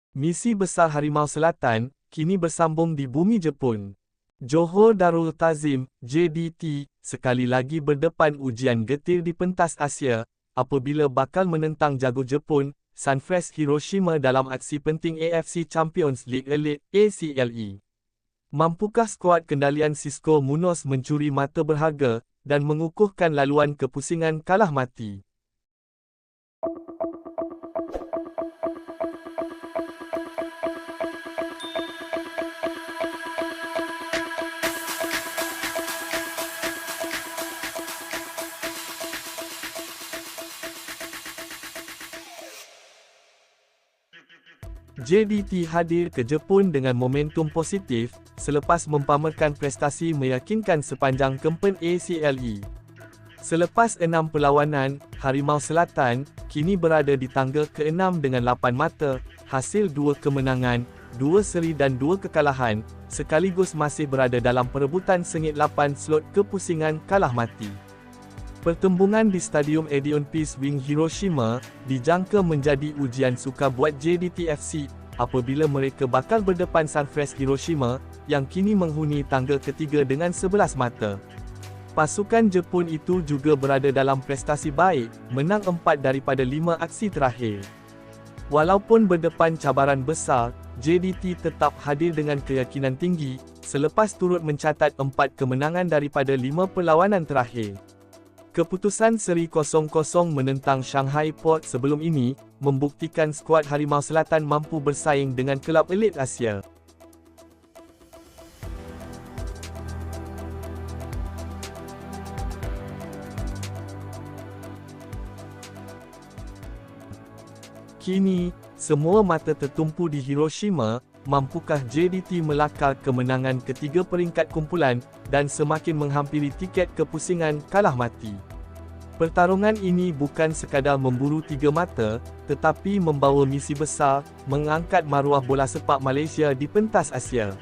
Misi besar Harimau Selatan, kini bersambung di bumi Jepun. Johor Darul Ta'zim, JDT, sekali lagi berdepan ujian getir di pentas Asia, apabila bakal menentang jago Jepun, Sunfresh Hiroshima dalam aksi penting AFC Champions League Elite, ACLE. Mampukah skuad kendalian Xisco Munoz mencuri mata berharga, dan mengukuhkan laluan kepusingan kalah mati? JDT hadir ke Jepun dengan momentum positif, selepas mempamerkan prestasi meyakinkan sepanjang kempen ACLE. Selepas 6 perlawanan, Harimau Selatan, kini berada di tangga ke-6 dengan 8 mata, hasil 2 kemenangan, 2 seri dan 2 kekalahan, sekaligus masih berada dalam perebutan sengit 8 slot kepusingan kalah mati. Pertembungan di Stadium Edion Peace Wing Hiroshima, dijangka menjadi ujian sukar buat JDT FC, apabila mereka bakal berdepan Sunfresh Hiroshima, yang kini menghuni tangga ketiga dengan 11 mata. Pasukan Jepun itu juga berada dalam prestasi baik, menang 4 daripada 5 aksi terakhir. Walaupun berdepan cabaran besar, JDT tetap hadir dengan keyakinan tinggi, selepas turut mencatat 4 kemenangan daripada 5 perlawanan terakhir. Keputusan seri 0-0 menentang Shanghai Port sebelum ini, membuktikan skuad Harimau Selatan mampu bersaing dengan kelab elit Asia. Kini, semua mata tertumpu di Hiroshima. Mampukah JDT melakar kemenangan ketiga peringkat kumpulan, dan semakin menghampiri tiket kepusingan kalah mati? Pertarungan ini bukan sekadar memburu 3 mata, tetapi membawa misi besar, mengangkat maruah bola sepak Malaysia di pentas Asia.